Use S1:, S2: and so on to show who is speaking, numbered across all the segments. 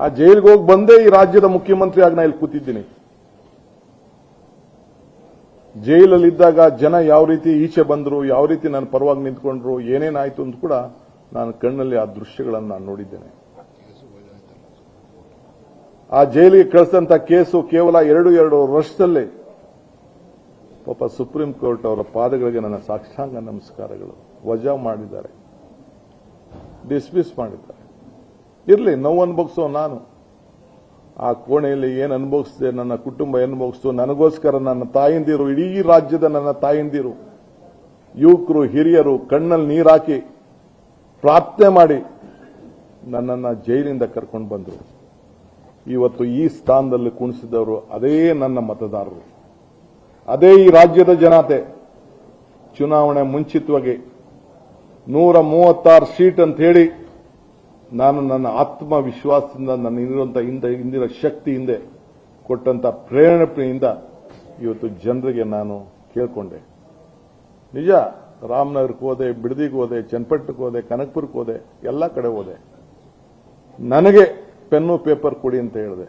S1: ಆ ಜೈಲಿಗೆ ಹೋಗಿ ಬಂದೇ ಈ ರಾಜ್ಯದ ಮುಖ್ಯಮಂತ್ರಿ ಆಗಿ ನಾ ಇಲ್ಲಿ ಕೂತಿದ್ದೀನಿ. ಜೈಲಲ್ಲಿದ್ದಾಗ ಜನ ಯಾವ ರೀತಿ ಈಚೆ ಬಂದ್ರು, ಯಾವ ರೀತಿ ನನ್ನ ಪರವಾಗಿ ನಿಂತ್ಕೊಂಡ್ರು, ಏನೇನಾಯ್ತು ಅಂತ ಕೂಡ ನಾನು ಕಣ್ಣಲ್ಲಿ ಆ ದೃಶ್ಯಗಳನ್ನು ನಾನು ನೋಡಿದ್ದೇನೆ. ಆ ಜೈಲಿಗೆ ಕಳಿಸಿದಂತ ಕೇಸು ಕೇವಲ 2 ವರ್ಷದಲ್ಲಿ ಪಾಪ ಸುಪ್ರೀಂ ಕೋರ್ಟ್ ಅವರ ಪಾದಗಳಿಗೆ ನನ್ನ ಸಾಷ್ಟಾಂಗ ನಮಸ್ಕಾರಗಳು. ವಜಾ ಮಾಡಿದ್ದಾರೆ, ಡಿಸ್ಮಿಸ್ ಮಾಡಿದ್ದಾರೆ. ಇರಲಿ, ನೋವು ಅನುಭವಿಸೋ ನಾನು ಆ ಕೋಣೆಯಲ್ಲಿ ಏನು ಅನುಭವಿಸಿದೆ, ನನ್ನ ಕುಟುಂಬ ಅನುಭವಿಸ್ತು, ನನಗೋಸ್ಕರ ನನ್ನ ತಾಯಂದಿರು, ಇಡೀ ರಾಜ್ಯದ ನನ್ನ ತಾಯಂದಿರು, ಯುವಕರು, ಹಿರಿಯರು ಕಣ್ಣಲ್ಲಿ ನೀರಾಕಿ ಪ್ರಾರ್ಥನೆ ಮಾಡಿ ನನ್ನನ್ನು ಜೈಲಿಂದ ಕರ್ಕೊಂಡು ಬಂದರು. ಇವತ್ತು ಈ ಸ್ಥಾನದಲ್ಲಿ ಕುಣಿಸಿದವರು ಅದೇ ನನ್ನ ಮತದಾರರು, ಅದೇ ಈ ರಾಜ್ಯದ ಜನತೆ. ಚುನಾವಣೆ ಮುಂಚಿತವಾಗಿ 136 ಸೀಟ್ ಅಂತ ಹೇಳಿ ನಾನು ನನ್ನ ಆತ್ಮವಿಶ್ವಾಸದಿಂದ, ನನ್ನ ಇಂದಿನ ಶಕ್ತಿ ಹಿಂದೆ ಕೊಟ್ಟಂತ ಪ್ರೇರಣೆಯಿಂದ ಇವತ್ತು ಜನರಿಗೆ ನಾನು ಕೇಳ್ಕೊಂಡೆ. ನಿಜ, ರಾಮನಗರಕ್ಕೆ ಹೋದೆ, ಬಿಡದಿಗೆ ಹೋದೆ, ಚನ್ನಪಟ್ಟಣಕ್ಕೆ ಹೋದೆ, ಕನಕಪುರಕ್ಕೆ ಹೋದೆ, ಎಲ್ಲ ಕಡೆ ಹೋದೆ. ನನಗೆ ಪೆನ್ನು ಪೇಪರ್ ಕೊಡಿ ಅಂತ ಹೇಳಿದೆ.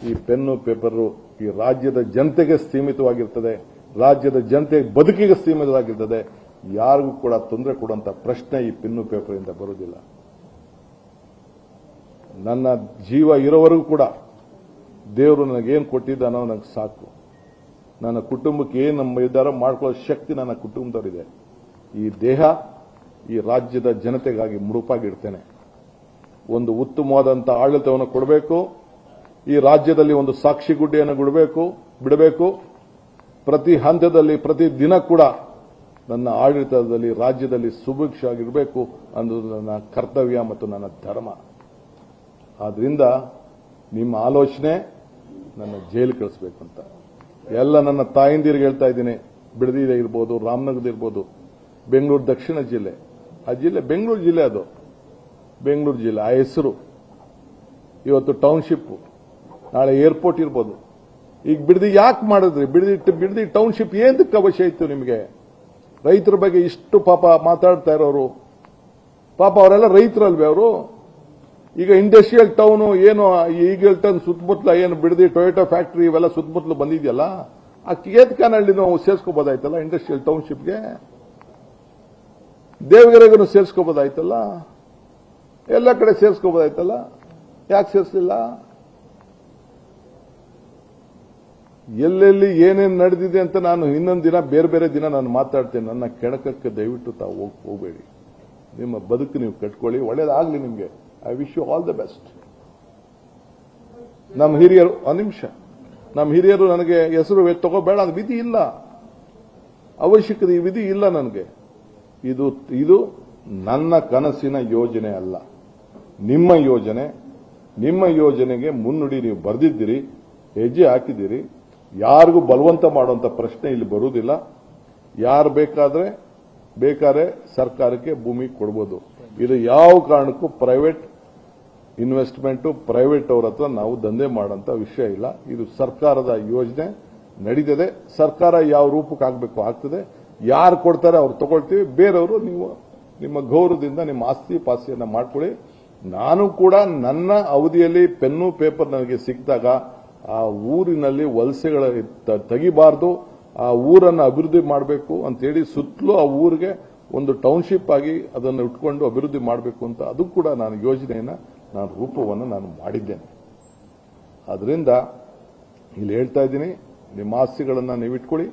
S1: ಈ ಪೆನ್ನು ಪೇಪರು ಈ ರಾಜ್ಯದ ಜನತೆಗೆ ಸೀಮಿತವಾಗಿರ್ತದೆ, ರಾಜ್ಯದ ಜನತೆ ಬದುಕಿಗೆ ಸೀಮಿತವಾಗಿರ್ತದೆ. ಯಾರಿಗೂ ಕೂಡ ತೊಂದರೆ ಕೊಡುವಂತ ಪ್ರಶ್ನೆ ಈ ಪೆನ್ನು ಪೇಪರಿಂದ ಬರುವುದಿಲ್ಲ. ನನ್ನ ಜೀವ ಇರೋವರೆಗೂ ಕೂಡ ದೇವರು ನನಗೇನು ಕೊಟ್ಟಿದ್ದಾನೋ ನನಗೆ ಸಾಕು. ನನ್ನ ಕುಟುಂಬಕ್ಕೆ ಏನು ನಮ್ಮ ನಿರ್ಧಾರ ಮಾಡ್ಕೊಳ್ಳೋ ಶಕ್ತಿ ನನ್ನ ಕುಟುಂಬದವರಿದೆ. ಈ ದೇಹ ಈ ರಾಜ್ಯದ ಜನತೆಗಾಗಿ ಮುಡುಪಾಗಿಡ್ತೇನೆ. ಒಂದು ಉತ್ತಮವಾದಂಥ ಆಡಳಿತವನ್ನು ಕೊಡಬೇಕು. ಈ ರಾಜ್ಯದಲ್ಲಿ ಒಂದು ಸಾಕ್ಷಿಗುಡ್ಡೆಯನ್ನು ಬಿಡಬೇಕು. ಪ್ರತಿ ಹಂತದಲ್ಲಿ ಪ್ರತಿ ದಿನ ಕೂಡ ನನ್ನ ಆಡಳಿತದಲ್ಲಿ ರಾಜ್ಯದಲ್ಲಿ ಸುಭಿಕ್ಷವಾಗಿರಬೇಕು ಅನ್ನೋದು ನನ್ನ ಕರ್ತವ್ಯ ಮತ್ತು ನನ್ನ ಧರ್ಮ. ಆದ್ರಿಂದ ನಿಮ್ಮ ಆಲೋಚನೆ ನನ್ನ ಜೈಲು ಕಳಿಸಬೇಕು ಅಂತ ಎಲ್ಲ ನನ್ನ ತಾಯಂದಿರಿಗೆ ಹೇಳ್ತಾ ಇದ್ದೀನಿ. ಬಿಡದಿ ಇರ್ಬೋದು, ರಾಮನಗರ ಇರ್ಬೋದು, ಬೆಂಗಳೂರು ದಕ್ಷಿಣ ಜಿಲ್ಲೆ, ಆ ಜಿಲ್ಲೆ ಬೆಂಗಳೂರು ಜಿಲ್ಲೆ, ಅದು ಬೆಂಗಳೂರು ಜಿಲ್ಲೆ, ಆ ಹೆಸರು ಇವತ್ತು ಟೌನ್ಶಿಪ್, ನಾಳೆ ಏರ್ಪೋರ್ಟ್ ಇರ್ಬೋದು. ಈಗ ಬಿಡದಿ ಯಾಕೆ ಮಾಡಿದ್ರಿ? ಬಿಡದಿ ಟೌನ್ಶಿಪ್ ಏನಕ್ಕೆ ಅವಶ್ಯ ಇತ್ತು ನಿಮಗೆ? ರೈತರ ಬಗ್ಗೆ ಇಷ್ಟು ಪಾಪ ಮಾತಾಡ್ತಾ ಇರೋರು, ಪಾಪ ಅವರೆಲ್ಲ ರೈತರಲ್ವೇ ಅವರು? ಈಗ ಇಂಡಸ್ಟ್ರಿಯಲ್ ಟೌನು ಏನು ಈಗಲ್ ಟೌನ್ ಸುತ್ತಮುತ್ತಲ ಏನು ಬಿಡದಿ ಟೊಯೋಟಾ ಫ್ಯಾಕ್ಟರಿ ಇವೆಲ್ಲ ಸುತ್ತಮುತ್ತಲು ಬಂದಿದೆಯಲ್ಲ, ಆ ಕೇತ್ಕಾನಹಳ್ಳಿ ನಾವು ಸೇರ್ಸ್ಕೋಬೋದಾಯ್ತಲ್ಲ ಇಂಡಸ್ಟ್ರಿಯಲ್ ಟೌನ್ಶಿಪ್ಗೆ. ದೇವಗಿರಿಗೂ ಸೇರ್ಸ್ಕೋಬೋದಾಯ್ತಲ್ಲ, ಎಲ್ಲ ಕಡೆ ಸೇರ್ಸ್ಕೋಬೋದಾಯ್ತಲ್ಲ, ಯಾಕೆ ಸೇರಿಸಲಿಲ್ಲ? ಎಲ್ಲೆಲ್ಲಿ ಏನೇನು ನಡೆದಿದೆ ಅಂತ ನಾನು ಇನ್ನೊಂದು ದಿನ ಬೇರೆ ದಿನ ನಾನು ಮಾತಾಡ್ತೇನೆ. ನನ್ನ ಕೆಣಕಕ್ಕೆ ದಯವಿಟ್ಟು ತಾವು ಹೋಗಬೇಡಿ. ನಿಮ್ಮ ಬದುಕು ನೀವು ಕಟ್ಕೊಳ್ಳಿ, ಒಳ್ಳೇದಾಗ್ಲಿ ನಿಮಗೆ. I wish you all the best. ನಮ್ಮ ಹಿರಿಯರು, ಒಂದು ನಿಮಿಷ, ನಮ್ಮ ಹಿರಿಯರು ನನಗೆ ಹೆಸರು ತಗೋಬೇಡ, ಅದು ವಿಧಿ ಇಲ್ಲ, ಅವಶ್ಯಕತೆ ವಿಧಿ ಇಲ್ಲ ನನಗೆ. ಇದು ನನ್ನ ಕನಸಿನ ಯೋಜನೆ ಅಲ್ಲ, ನಿಮ್ಮ ಯೋಜನೆ. ನಿಮ್ಮ ಯೋಜನೆಗೆ ಮುನ್ನುಡಿ ನೀವು ಬರೆದಿದ್ದೀರಿ, ಹೆಜ್ಜೆ ಹಾಕಿದ್ದೀರಿ. ಯಾರಿಗೂ ಬಲವಂತ ಮಾಡುವಂತ ಪ್ರಶ್ನೆ ಇಲ್ಲಿ ಬರುವುದಿಲ್ಲ. ಯಾರು ಬೇಕಾದ್ರೆ ಸರ್ಕಾರಕ್ಕೆ ಭೂಮಿ ಕೊಡಬಹುದು. ಇದು ಯಾವ ಕಾರಣಕ್ಕೂ ಪ್ರೈವೇಟ್ ಇನ್ವೆಸ್ಟ್ಮೆಂಟ್, ಪ್ರೈವೇಟ್ ಅವರ ಹತ್ರ ನಾವು ದಂಧೆ ಮಾಡುವಂತ ವಿಷಯ ಇಲ್ಲ. ಇದು ಸರ್ಕಾರದ ಯೋಜನೆ ನಡೀತದೆ. ಸರ್ಕಾರ ಯಾವ ರೂಪಕ್ಕೆ ಆಗಬೇಕು ಆಗ್ತದೆ. ಯಾರು ಕೊಡ್ತಾರೆ ಅವ್ರು ತಗೊಳ್ತೀವಿ. ಬೇರೆಯವರು ನೀವು ನಿಮ್ಮ ಗೌರವದಿಂದ ನಿಮ್ಮ ಆಸ್ತಿ ಪಾಸ್ತಿಯನ್ನ ಮಾಡ್ಕೊಳ್ಳಿ. ನಾನು ಕೂಡ ನನ್ನ ಅವಧಿಯಲ್ಲಿ ಪೆನ್ನು ಪೇಪರ್ ನನಗೆ ಸಿಕ್ಕಿದಾಗ ಆ ಊರಿನಲ್ಲಿ ವಲಸೆಗಳ ತೆಗಿಬಾರ್ದು, ಆ ಊರನ್ನು ಅಭಿವೃದ್ಧಿ ಮಾಡಬೇಕು ಅಂತೇಳಿ ಸುತ್ತಲೂ ಆ ಊರಿಗೆ ಒಂದು ಟೌನ್ಶಿಪ್ ಆಗಿ ಅದನ್ನು ಇಟ್ಕೊಂಡು ಅಭಿವೃದ್ಧಿ ಮಾಡಬೇಕು ಅಂತ ಅದು ಕೂಡ ನಾನು ಯೋಜನೆಯನ್ನ ರೂಪವನ್ನು ನಾನು ಮಾಡಿದ್ದೇನೆ. ಆದ್ರಿಂದ ಇಲ್ಲಿ ಹೇಳ್ತಾ ಇದ್ದೀನಿ, ನಿಮ್ಮ ಆಸ್ತಿಗಳನ್ನು ನೀವು ಇಟ್ಕೊಳ್ಳಿ.